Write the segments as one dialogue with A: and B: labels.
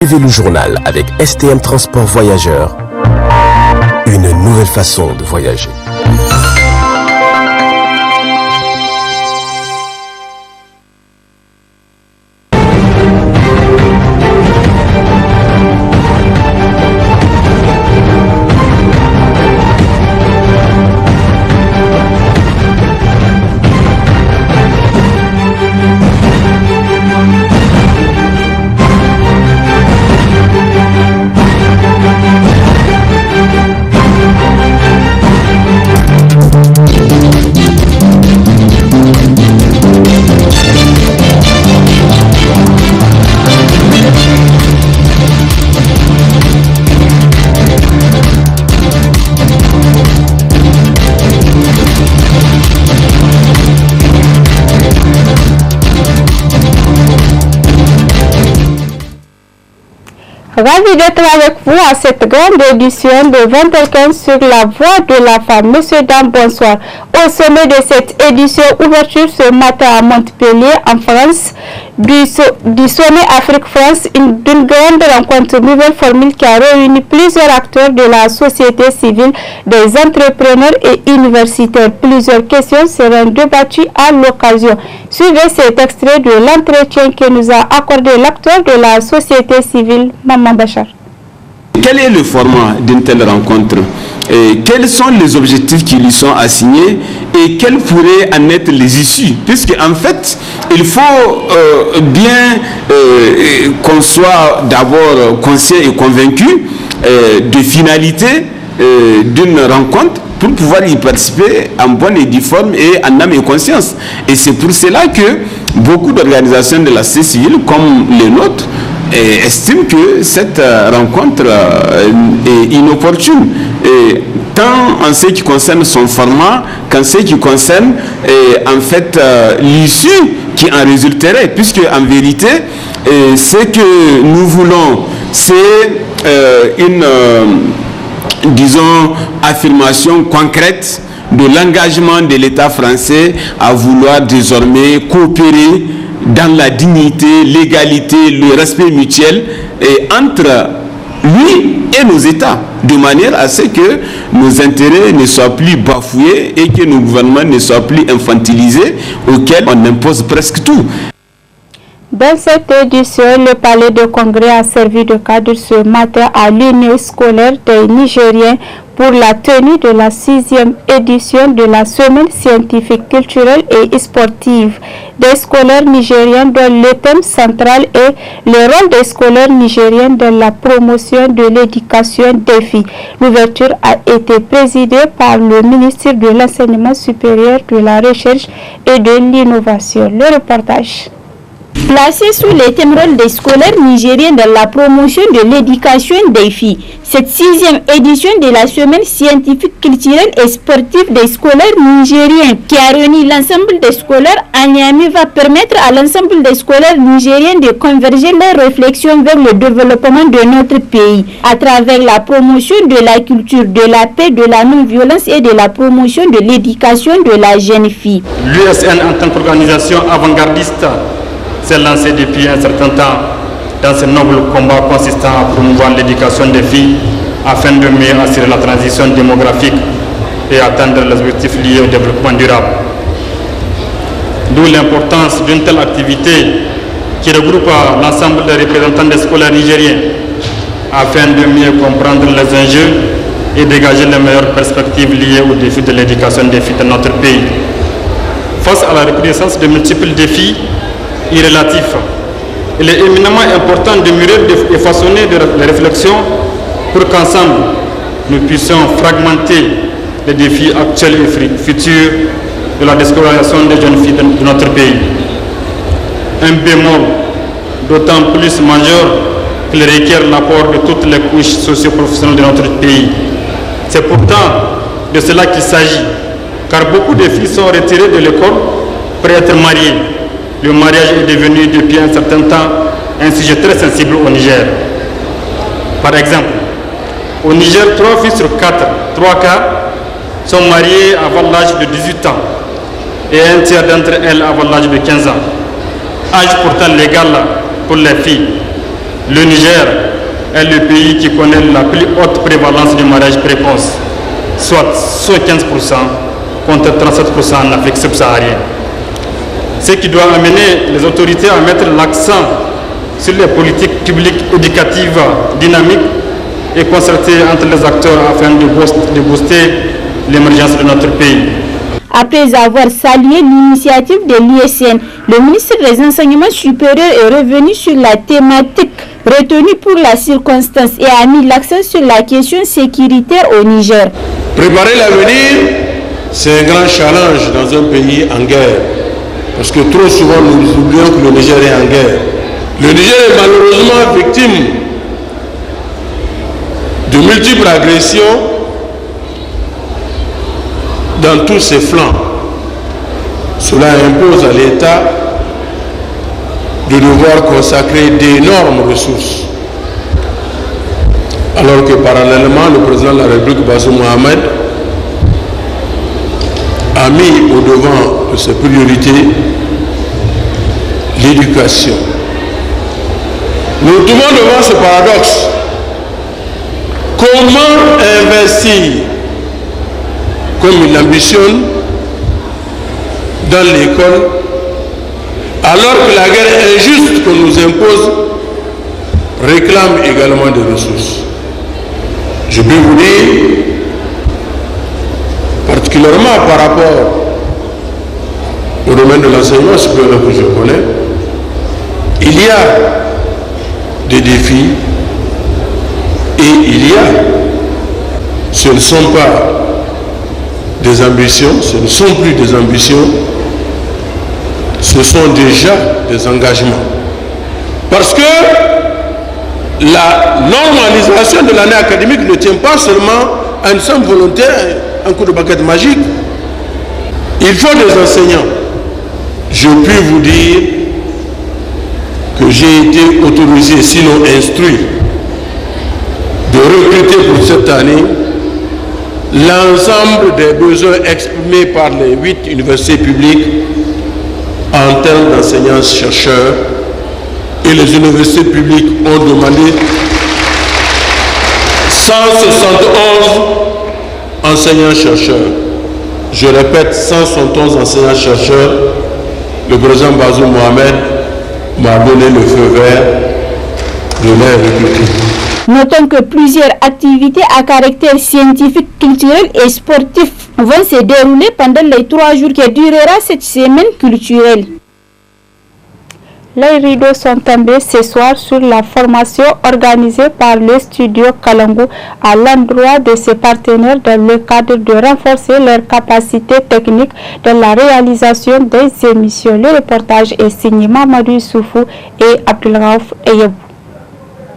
A: Suivez le journal avec STM Transport Voyageurs. Une nouvelle façon de voyager.
B: Ravi d'être avec vous à cette grande édition de 20h15 sur la voie de la femme. Monsieur, dames, bonsoir. Au sommet de cette édition, ouverture ce matin à Montpellier, en France, du sommet Afrique-France, d'une grande rencontre nouvelle formule qui a réuni plusieurs acteurs de la société civile, des entrepreneurs et universitaires. Plusieurs questions seront débattues à l'occasion. Suivez cet extrait de l'entretien que nous a accordé l'acteur de la société civile, Maman Bachar.
C: Quel est le format d'une telle rencontre? Quels sont les objectifs qui lui sont assignés et quelles pourraient en être les issues? Puisque en fait, il faut bien qu'on soit d'abord conscient et convaincu de finalité d'une rencontre pour pouvoir y participer en bonne et due forme et en âme et conscience. Et c'est pour cela que beaucoup d'organisations de la société civile, comme les nôtres, estiment que cette rencontre est inopportune, tant en ce qui concerne son format qu'en ce qui concerne en fait l'issue qui en résulterait, puisque en vérité ce que nous voulons, c'est une disons affirmation concrète de l'engagement de l'État français à vouloir désormais coopérer dans la dignité, l'égalité, le respect mutuel entre lui et nos États, de manière à ce que nos intérêts ne soient plus bafoués et que nos gouvernements ne soient plus infantilisés, auxquels on impose presque tout.
B: Dans cette édition, le palais de congrès a servi de cadre ce matin à l'Union scolaire des Nigériens pour la tenue de la 6e édition de la semaine scientifique, culturelle et sportive des scolaires nigériens, dont le thème central est le rôle des scolaires nigériens dans la promotion de l'éducation des filles. L'ouverture a été présidée par le ministre de l'Enseignement supérieur, de la Recherche et de l'Innovation. Le reportage.
D: Placé sous les thèmes rôle des scolaires nigériens dans la promotion de l'éducation des filles, cette 6e édition de la semaine scientifique, culturelle et sportive des scolaires nigériens qui a réuni l'ensemble des scolaires à Niamey va permettre à l'ensemble des scolaires nigériens de converger leurs réflexions vers le développement de notre pays à travers la promotion de la culture, de la paix, de la non-violence et de la promotion de l'éducation de la jeune fille.
E: L'USN en tant qu'organisation avant-gardiste s'est lancé depuis un certain temps dans ce noble combat consistant à promouvoir l'éducation des filles afin de mieux assurer la transition démographique et atteindre les objectifs liés au développement durable. D'où l'importance d'une telle activité qui regroupe l'ensemble des représentants des scolaires nigériens afin de mieux comprendre les enjeux et dégager les meilleures perspectives liées aux défis de l'éducation des filles de notre pays. Face à la recrudescence de multiples défis irrélatifs, il est éminemment important de mûrir et façonner des réflexions pour qu'ensemble nous puissions fragmenter les défis actuels et futurs de la déscolarisation des jeunes filles de notre pays. Un bémol d'autant plus majeur qu'il requiert l'apport de toutes les couches socio-professionnelles de notre pays. C'est pourtant de cela qu'il s'agit, car beaucoup de filles sont retirées de l'école pour être mariées. Le mariage est devenu depuis un certain temps un sujet très sensible au Niger. Par exemple, au Niger, 3 filles sur 4, 3 cas, sont mariées avant l'âge de 18 ans et un tiers d'entre elles avant l'âge de 15 ans. Âge pourtant légal pour les filles. le Niger est le pays qui connaît la plus haute prévalence du mariage précoce, soit 15% contre 37% en Afrique subsaharienne. Ce qui doit amener les autorités à mettre l'accent sur les politiques publiques éducatives dynamiques et concertées entre les acteurs afin de booster l'émergence de notre pays.
D: Après avoir salué l'initiative de l'ISN, le ministre des Enseignements supérieurs est revenu sur la thématique retenue pour la circonstance et a mis l'accent sur la question sécuritaire au Niger.
F: Préparer l'avenir, c'est un grand challenge dans un pays en guerre. Parce que trop souvent, nous oublions que le Niger est en guerre. Le Niger est malheureusement victime de multiples agressions dans tous ses flancs. Cela impose à l'État de devoir consacrer d'énormes ressources. Alors que parallèlement, le président de la République, Bazoum Mohamed, a mis au devant de ses priorités l'éducation. Nous nous trouvons devant ce paradoxe. Comment investir comme il ambitionne dans l'école alors que la guerre injuste qu'on nous impose réclame également des ressources? Je peux vous dire, particulièrement par rapport au domaine de l'enseignement supérieur que je connais, il y a des défis et ce ne sont pas des ambitions, ce ne sont plus des ambitions, ce sont déjà des engagements. Parce que la normalisation de l'année académique ne tient pas seulement à une somme volontaire, un coup de baguette magique. Il faut des enseignants. Je puis vous dire que j'ai été autorisé, sinon instruit, de recruter pour cette année l'ensemble des besoins exprimés par les 8 universités publiques en termes d'enseignants-chercheurs, et les universités publiques ont demandé 171 enseignants-chercheurs. Je répète, 171 enseignants-chercheurs. Le président Bazoum Mohamed m'a donné le feu vert de les recruter.
D: Notons que plusieurs activités à caractère scientifique, culturel et sportif vont se dérouler pendant les 3 jours que durera cette semaine culturelle.
B: Les rideaux sont tombés ce soir sur la formation organisée par le studio Kalangu à l'endroit de ses partenaires dans le cadre de renforcer leurs capacités techniques dans la réalisation des émissions. Le reportage est signé Mamadou Soufou et Abdelraouf Eyebou.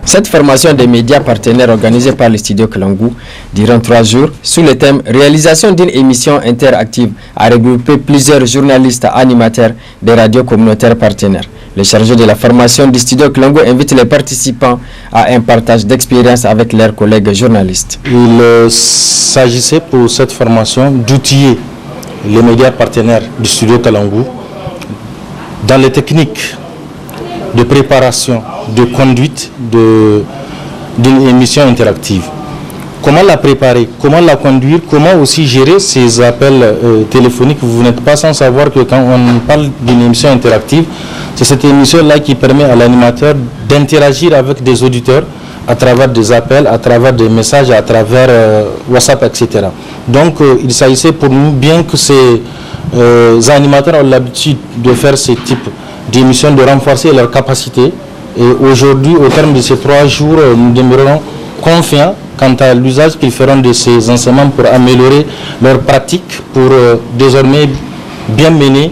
G: Cette formation des médias partenaires organisée par le studio Kalangu durant 3 jours sous le thème « Réalisation d'une émission interactive » a regroupé plusieurs journalistes animateurs des radios communautaires partenaires. Le chargé de la formation du studio Kalangu invite les participants à un partage d'expérience avec leurs collègues journalistes.
H: Il s'agissait pour cette formation d'outiller les médias partenaires du studio Kalangu dans les techniques de préparation, de conduite d'une émission interactive. Comment la préparer, comment la conduire, comment aussi gérer ces appels téléphoniques. Vous n'êtes pas sans savoir que quand on parle d'une émission interactive, c'est cette émission-là qui permet à l'animateur d'interagir avec des auditeurs à travers des appels, à travers des messages, à travers WhatsApp, etc. Donc il s'agissait pour nous, bien que ces animateurs ont l'habitude de faire ce type d'émissions, de renforcer leurs capacités. Et aujourd'hui, au terme de ces 3 jours, nous demeurons confiants quant à l'usage qu'ils feront de ces enseignements pour améliorer leur pratique, pour désormais bien mener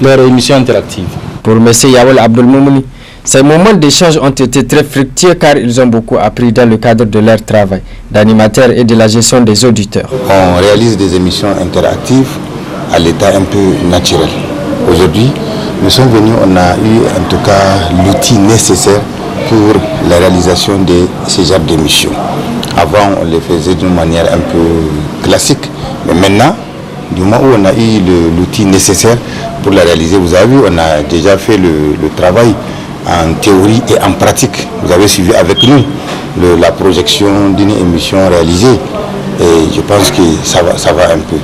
H: leur émission interactive.
G: Pour M. Yawel Abdelmoumouni, ces moments d'échange ont été très fructueux car ils ont beaucoup appris dans le cadre de leur travail d'animateur et de la gestion des auditeurs.
I: On réalise des émissions interactives à l'état un peu naturel. Aujourd'hui, nous sommes venus, on a eu en tout cas l'outil nécessaire pour la réalisation de ces genres d'émissions. Avant, on les faisait d'une manière un peu classique, mais maintenant, du moment où on a eu l'outil nécessaire pour la réaliser, vous avez vu, on a déjà fait le travail en théorie et en pratique. Vous avez suivi avec nous la projection d'une émission réalisée et je pense que ça va un peu.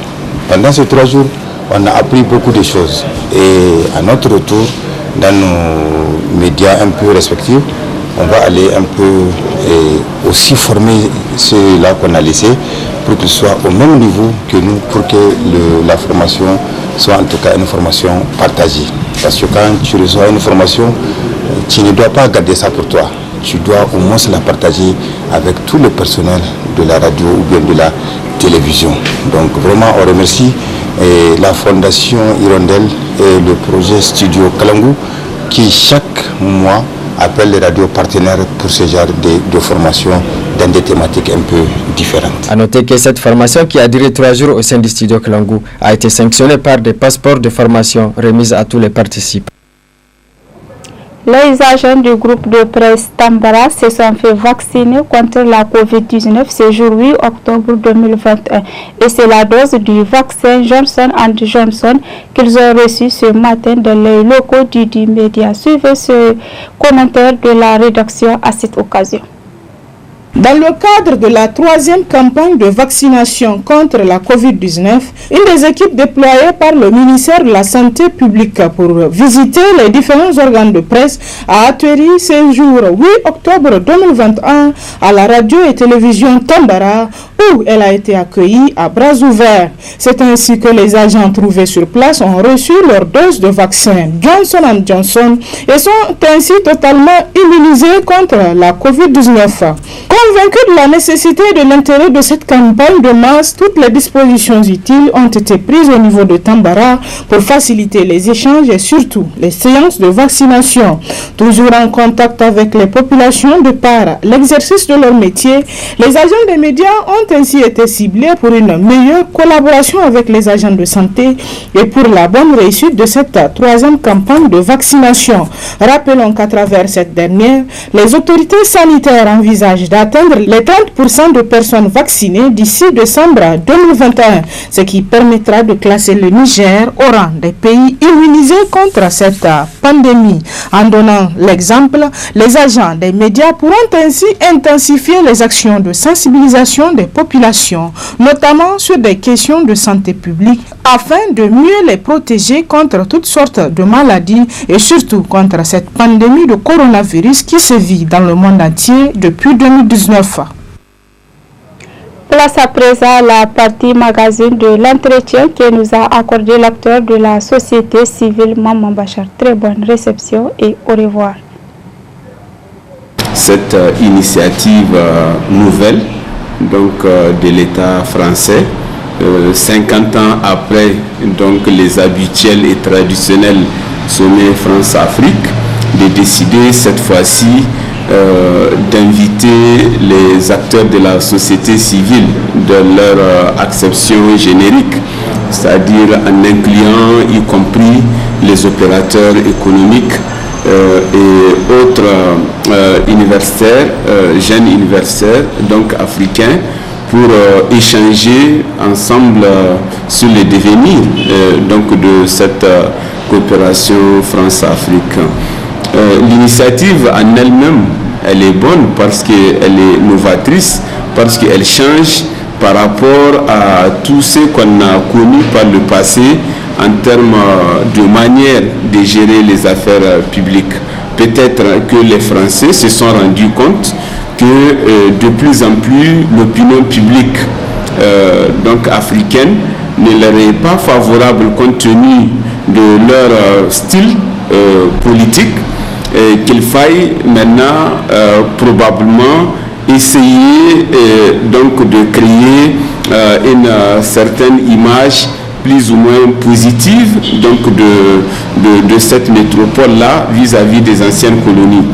I: Pendant ces 3 jours, on a appris beaucoup de choses et à notre retour, dans nos médias un peu respectifs, on va aller un peu aussi former ceux-là qu'on a laissés pour qu'ils soient au même niveau que nous, pour que la formation soit en tout cas une formation partagée. Parce que quand tu reçois une formation, tu ne dois pas garder ça pour toi. Tu dois au moins la partager avec tout le personnel de la radio ou bien de la télévision. Donc vraiment, on remercie la Fondation Hirondelle et le projet Studio Kalangu qui chaque mois appelle les radios partenaires pour ce genre de formation dans des thématiques un peu différentes.
G: A noter que cette formation qui a duré 3 jours au sein du Studio Kalangu a été sanctionnée par des passeports de formation remis à tous les participants.
B: Les agents du groupe de presse Tambara se sont fait vacciner contre la COVID-19 ce jour 8 octobre 2021 et c'est la dose du vaccin Johnson & Johnson qu'ils ont reçu ce matin dans les locaux du D-Media. Suivez ce commentaire de la rédaction à cette occasion.
J: Dans le cadre de la 3e campagne de vaccination contre la COVID-19, une des équipes déployées par le ministère de la Santé publique pour visiter les différents organes de presse a atterri ce jour 8 octobre 2021 à la radio et télévision Tambara où elle a été accueillie à bras ouverts. C'est ainsi que les agents trouvés sur place ont reçu leur dose de vaccin Johnson & Johnson et sont ainsi totalement immunisés contre la COVID-19. Convaincus de la nécessité et de l'intérêt de cette campagne de masse, toutes les dispositions utiles ont été prises au niveau de Tambara pour faciliter les échanges et surtout les séances de vaccination. Toujours en contact avec les populations de par l'exercice de leur métier, les agents des médias ont ainsi été ciblés pour une meilleure collaboration avec les agents de santé et pour la bonne réussite de cette 3e campagne de vaccination. Rappelons qu'à travers cette dernière, les autorités sanitaires envisagent d'atteindre les 30% de personnes vaccinées d'ici décembre 2021, ce qui permettra de classer le Niger au rang des pays immunisés contre cette pandémie. En donnant l'exemple, les agents des médias pourront ainsi intensifier les actions de sensibilisation des populations, notamment sur des questions de santé publique, afin de mieux les protéger contre toutes sortes de maladies et surtout contre cette pandémie de coronavirus qui sévit dans le monde entier depuis 2019.
B: Place à présent à la partie magazine de l'entretien que nous a accordé l'acteur de la société civile Maman Bachar. Très bonne réception et au revoir.
C: Cette initiative nouvelle donc, de l'État français, 50 ans après donc, les habituels et traditionnels sommets France-Afrique, de décider cette fois-ci d'inviter les acteurs de la société civile de leur acception générique, c'est-à-dire en incluant y compris les opérateurs économiques et autres universitaires, jeunes universitaires, donc africains, pour échanger ensemble sur les devenirs donc de cette coopération France-Afrique. L'initiative en elle-même, elle est bonne parce qu'elle est novatrice, parce qu'elle change par rapport à tout ce qu'on a connu par le passé en termes de manière de gérer les affaires publiques. Peut-être que les Français se sont rendus compte que de plus en plus l'opinion publique donc africaine ne leur est pas favorable compte tenu de leur style politique, qu'il faille maintenant probablement essayer donc de créer une certaine image plus ou moins positive donc de cette métropole-là vis-à-vis des anciennes colonies.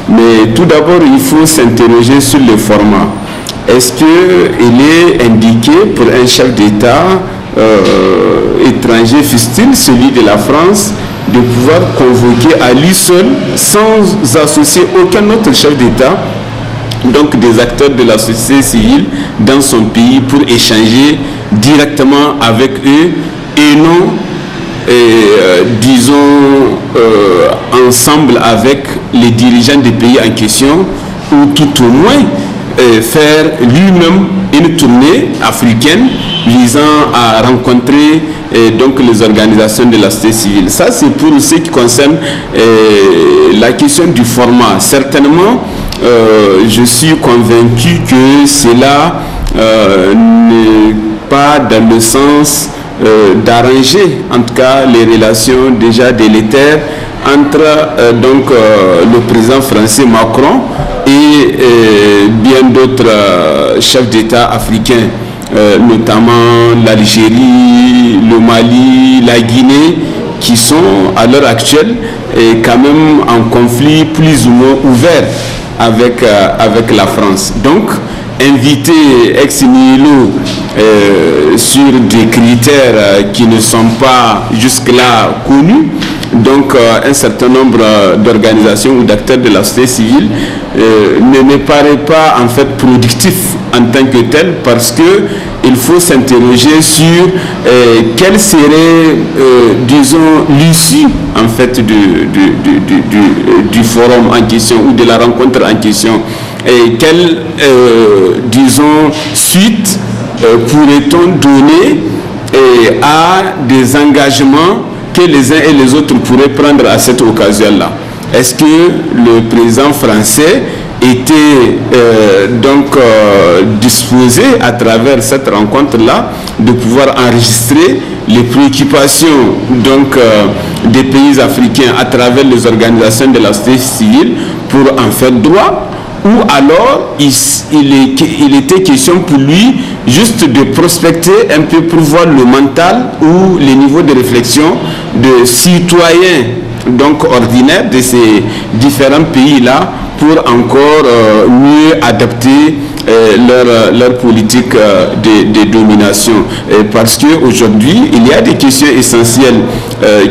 C: Mais tout d'abord, il faut s'interroger sur le format. Est-ce qu'il est indiqué pour un chef d'État étranger, fût-il celui de la France, de pouvoir convoquer à lui seul, sans associer aucun autre chef d'État, donc des acteurs de la société civile dans son pays pour échanger directement avec eux et non ensemble avec les dirigeants des pays en question, ou tout au moins faire lui-même une tournée africaine visant à rencontrer donc les organisations de la société civile. Ça, c'est pour ce qui concerne la question du format. Certainement, je suis convaincu que cela n'est pas dans le sens d'arranger, en tout cas, les relations déjà délétères entre le président français Macron et bien d'autres chefs d'État africains, notamment l'Algérie, le Mali, la Guinée, qui sont à l'heure actuelle quand même en conflit plus ou moins ouvert avec la France. Donc, inviter ex nihilo sur des critères qui ne sont pas jusque-là connus, donc un certain nombre d'organisations ou d'acteurs de la société civile ne me paraît pas en fait productif en tant que tel, parce que il faut s'interroger sur quelle serait, disons, l'issue en fait du forum en question ou de la rencontre en question, et quelle, disons, suite pourrait-on donner à des engagements que les uns et les autres pourraient prendre à cette occasion-là. Est-ce que le président français était disposé à travers cette rencontre-là de pouvoir enregistrer les préoccupations des pays africains à travers les organisations de la société civile pour en faire droit, ou alors il était question pour lui juste de prospecter un peu pour voir le mental ou les niveaux de réflexion de citoyens ordinaires de ces différents pays-là pour encore mieux adapter leur politique de domination. Parce qu'aujourd'hui, il y a des questions essentielles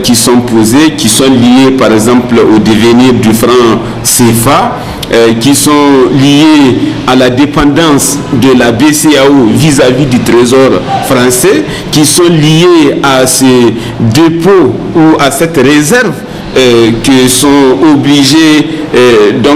C: qui sont posées, qui sont liées par exemple au devenir du franc CFA, qui sont liées à la dépendance de la BCEAO vis-à-vis du Trésor français, qui sont liées à ces dépôts ou à cette réserve que sont obligés de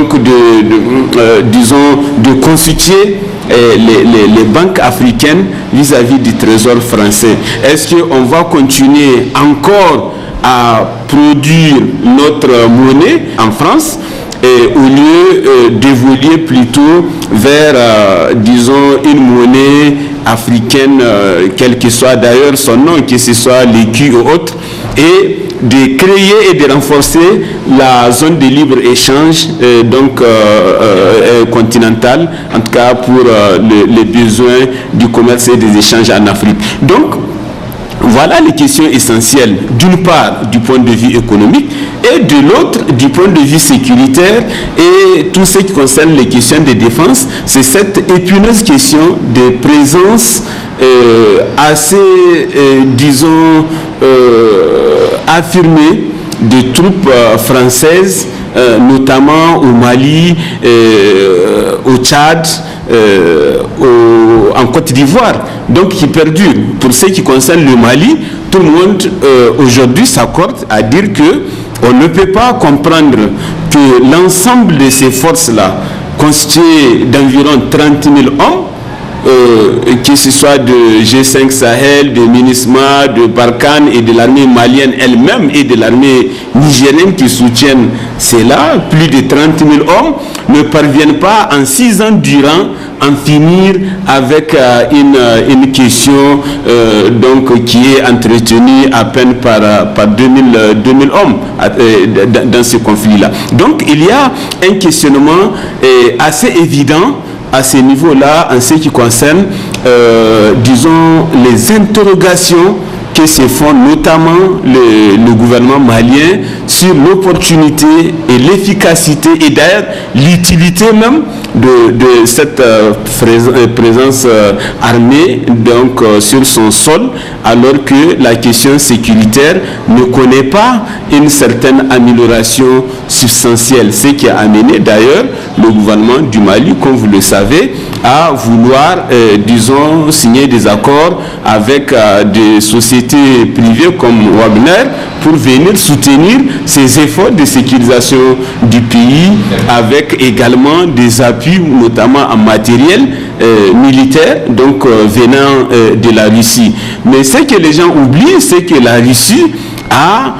C: constituer les banques africaines vis-à-vis du Trésor français. Est-ce qu'on va continuer encore à produire notre monnaie en France au lieu d'évoluer plutôt vers, une monnaie africaine, quel que soit d'ailleurs son nom, que ce soit l'écu ou autre, et de créer et de renforcer la zone de libre-échange continentale, en tout cas pour les besoins du commerce et des échanges en Afrique. Donc, voilà les questions essentielles, d'une part du point de vue économique et de l'autre du point de vue sécuritaire, et tout ce qui concerne les questions de défense. C'est cette épineuse question de présence assez, affirmée de troupes françaises, notamment au Mali, au Tchad, en Côte d'Ivoire, donc qui perdure. Pour ce qui concerne le Mali, tout le monde aujourd'hui s'accorde à dire que on ne peut pas comprendre que l'ensemble de ces forces-là, constituées d'environ 30 000 hommes, que ce soit de G5 Sahel, de MINUSMA, de Barkhane et de l'armée malienne elle-même et de l'armée nigérienne qui soutiennent cela, plus de 30 000 hommes, ne parviennent pas en 6 ans durant en finir avec une question qui est entretenue à peine par 2000 hommes dans ce conflit-là. Donc il y a un questionnement assez évident à ce niveau-là en ce qui concerne, les interrogations que se font notamment le gouvernement malien sur l'opportunité et l'efficacité et d'ailleurs l'utilité même de cette présence armée sur son sol, alors que la question sécuritaire ne connaît pas une certaine amélioration substantielle, ce qui a amené d'ailleurs le gouvernement du Mali, comme vous le savez, à vouloir signer des accords avec des sociétés sociétés privées comme Wagner pour venir soutenir ces efforts de sécurisation du pays, avec également des appuis, notamment en matériel militaire, donc venant de la Russie. Mais ce que les gens oublient, c'est que la Russie a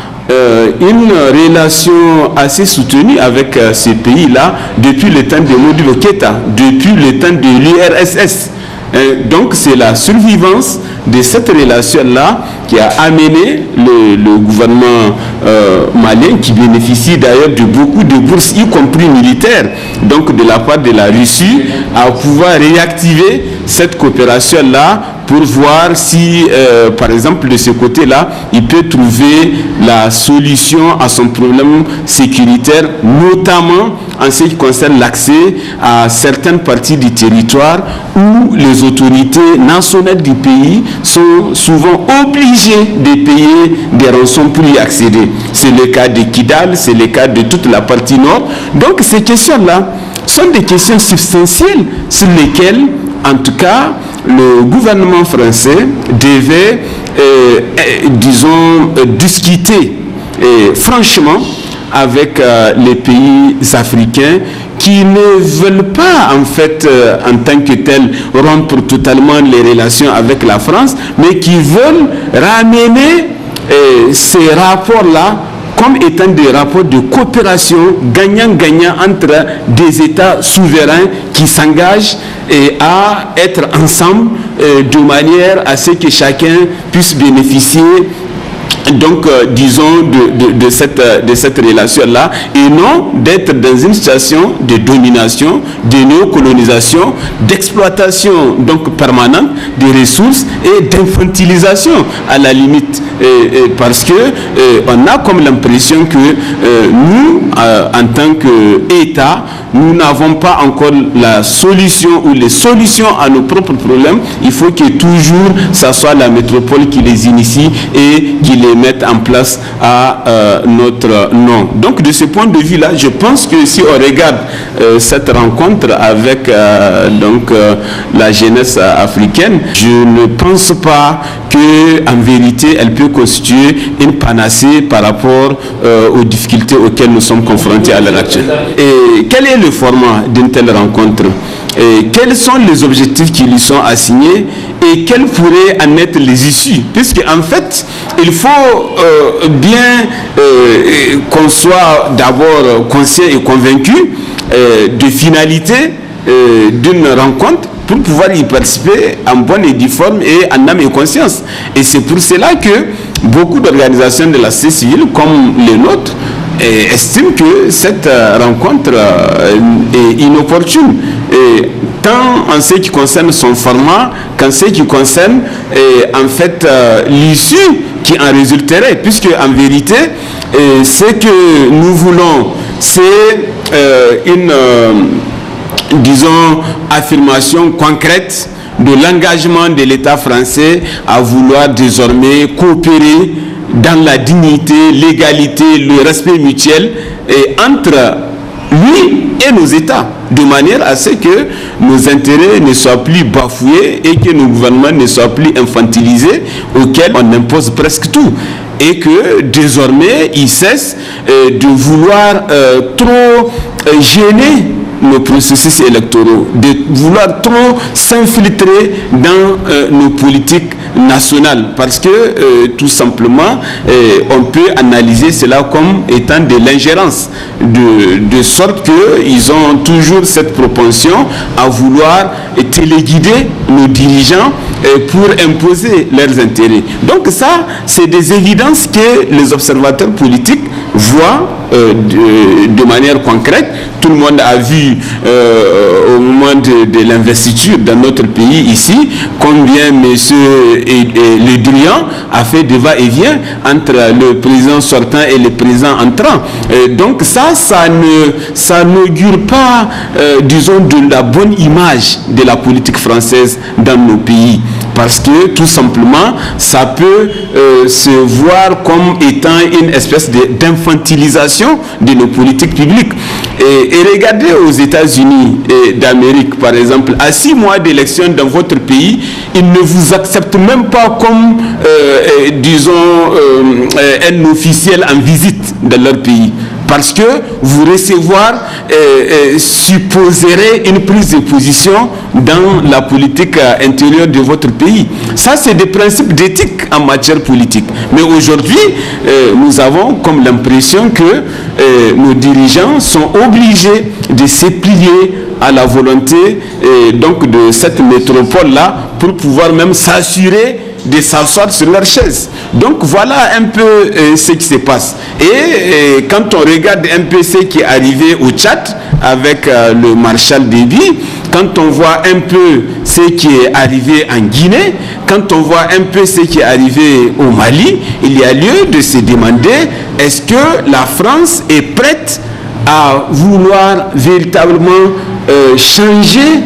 C: une relation assez soutenue avec ces pays-là depuis le temps de Modulo Keta, depuis le temps de l'URSS. Donc c'est la survivance de cette relation-là qui a amené le gouvernement malien, qui bénéficie d'ailleurs de beaucoup de bourses, y compris militaires, donc de la part de la Russie, à pouvoir réactiver cette coopération-là pour voir si, par exemple, de ce côté-là, il peut trouver la solution à son problème sécuritaire, notamment en ce qui concerne l'accès à certaines parties du territoire où les autorités nationales du pays sont souvent obligées de payer des rançons pour y accéder. C'est le cas de Kidal, c'est le cas de toute la partie nord. Donc ces questions-là sont des questions substantielles sur lesquelles, en tout cas, le gouvernement français devait, discuter franchement avec les pays africains qui ne veulent pas, en fait, en tant que tels, rompre totalement les relations avec la France, mais qui veulent ramener ces rapports-là comme étant des rapports de coopération gagnant-gagnant entre des États souverains qui s'engagent à être ensemble de manière à ce que chacun puisse bénéficier, donc disons de cette relation-là, et non d'être dans une situation de domination, de néocolonisation, d'exploitation donc permanente des ressources et d'infantilisation à la limite, parce que on a comme l'impression que nous, en tant qu'État, nous n'avons pas encore la solution ou les solutions à nos propres problèmes. Il faut que toujours ça soit la métropole qui les initie et qui les mette en place à notre nom. Donc de ce point de vue-là, je pense que si on regarde cette rencontre avec la jeunesse africaine, je ne pense pas que en vérité elle peut constituer une panacée par rapport aux difficultés auxquelles nous sommes confrontés à l'heure actuelle. Et quel est le format d'une telle rencontre? Et quels sont les objectifs qui lui sont assignés et quelles pourraient en être les issues? Puisque en fait, il faut bien qu'on soit d'abord conscient et convaincu de finalité d'une rencontre pour pouvoir y participer en bonne et due forme et en âme et conscience. Et c'est pour cela que beaucoup d'organisations de la société civile, comme les nôtres, estiment que cette rencontre est inopportune, tant en ce qui concerne son format qu'en ce qui concerne en fait l'issue qui en résulterait, puisque en vérité ce que nous voulons, c'est une disons affirmation concrète de l'engagement de l'État français à vouloir désormais coopérer dans la dignité, l'égalité, le respect mutuel entre lui et nos États, de manière à ce que nos intérêts ne soient plus bafoués et que nos gouvernements ne soient plus infantilisés, auxquels on impose presque tout. Et que désormais, ils cessent de vouloir trop gêner nos processus électoraux, de vouloir trop s'infiltrer dans nos politiques nationales, parce que tout simplement on peut analyser cela comme étant de l'ingérence, de sorte qu'ils ont toujours cette propension à vouloir téléguider nos dirigeants pour imposer leurs intérêts. Donc ça, c'est des évidences que les observateurs politiques voient de manière concrète. Tout le monde a vu au moment de l'investiture dans notre pays ici, combien M. Le Drian a fait de va-et-vient entre le président sortant et le président entrant. Donc ça n'augure pas, disons, de la bonne image de la politique française dans nos pays. parce que tout simplement ça peut se voir comme étant une espèce d'infantilisation de nos politiques publiques. Et regardez aux États-Unis d'Amérique par exemple, à 6 mois d'élection dans votre pays, ils ne vous acceptent même pas comme disons un officiel en visite dans leur pays. Parce que vous recevoir supposerait une prise de position dans la politique intérieure de votre pays. Ça, c'est des principes d'éthique en matière politique. Mais aujourd'hui, nous avons comme l'impression que nos dirigeants sont obligés de se plier à la volonté donc de cette métropole-là pour pouvoir même s'assurer de s'asseoir sur leur chaise. Donc voilà un peu ce qui se passe. Et quand on regarde un peu ce qui est arrivé au Tchad avec le Marshal Déby, quand on voit un peu ce qui est arrivé en Guinée, quand on voit un peu ce qui est arrivé au Mali, il y a lieu de se demander, est-ce que la France est prête à vouloir véritablement changer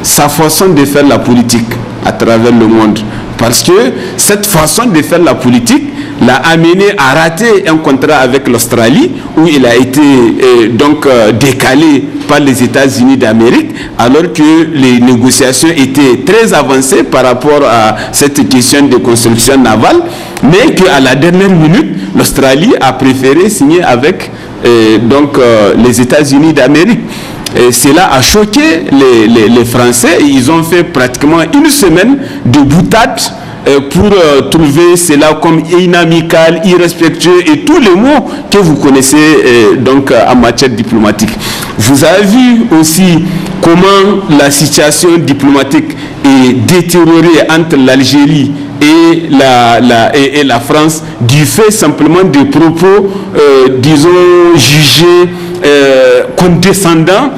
C: sa façon de faire la politique à travers le monde? Parce que cette façon de faire la politique l'a amené à rater un contrat avec l'Australie où il a été décalé par les États-Unis d'Amérique alors que les négociations étaient très avancées par rapport à cette question de construction navale, mais qu'à la dernière minute, l'Australie a préféré signer avec les États-Unis d'Amérique. Et cela a choqué les Français et ils ont fait pratiquement une semaine de boutade pour trouver cela comme inamical, irrespectueux et tous les mots que vous connaissez en matière diplomatique. Vous avez vu aussi comment la situation diplomatique est détériorée entre l'Algérie et la France du fait simplement des propos, disons, jugés condescendants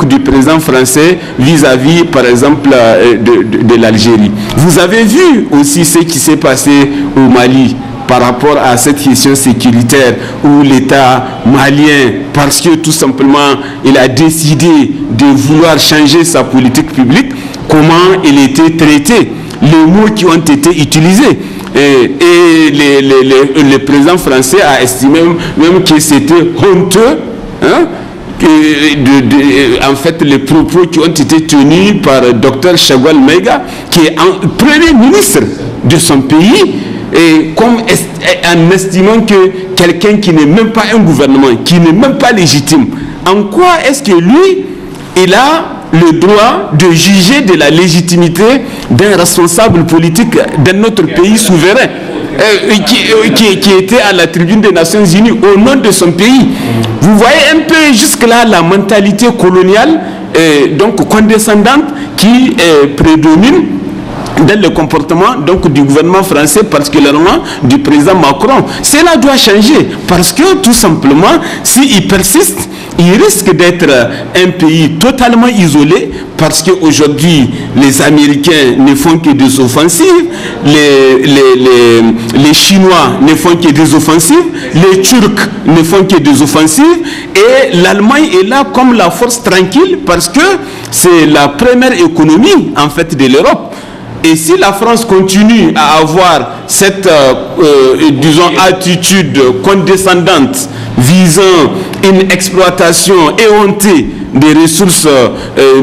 C: du président français vis-à-vis, par exemple, de l'Algérie. Vous avez vu aussi ce qui s'est passé au Mali par rapport à cette question sécuritaire où l'État malien, parce que tout simplement il a décidé de vouloir changer sa politique publique, comment il était traité, les mots qui ont été utilisés. Et le président français a estimé même que c'était honteux, en fait, les propos qui ont été tenus par Dr Chagoual Maïga, qui est premier ministre de son pays, et comme en estimant que quelqu'un qui n'est même pas un gouvernement, qui n'est même pas légitime, en quoi est-ce que lui, il a le droit de juger de la légitimité d'un responsable politique d'un autre pays souverain qui était à la tribune des Nations Unies au nom de son pays? Vous voyez un peu jusque-là la mentalité coloniale condescendante qui prédomine dans le comportement du gouvernement français, particulièrement du président Macron. Cela doit changer parce que tout simplement, s'il persiste, il risque d'être un pays totalement isolé parce qu'aujourd'hui, les Américains ne font que des offensives, les Chinois ne font que des offensives, les Turcs ne font que des offensives et l'Allemagne est là comme la force tranquille parce que c'est la première économie en fait de l'Europe. Et si la France continue à avoir cette, attitude condescendante visant une exploitation éhontée des ressources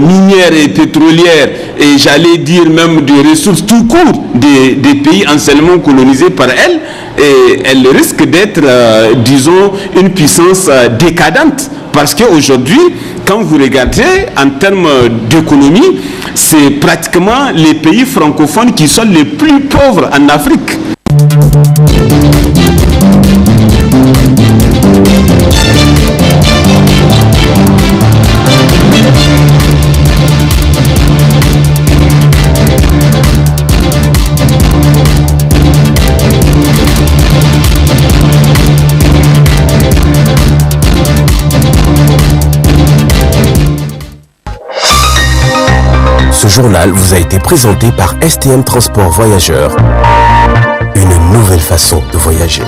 C: minières et pétrolières, et j'allais dire même des ressources tout court des pays anciennement colonisés par elle, et elle risque d'être, une puissance décadente. Parce qu'aujourd'hui, quand vous regardez en termes d'économie, c'est pratiquement les pays francophones qui sont les plus pauvres en Afrique.
A: Ce journal vous a été présenté par STM Transport Voyageurs. Une nouvelle façon de voyager.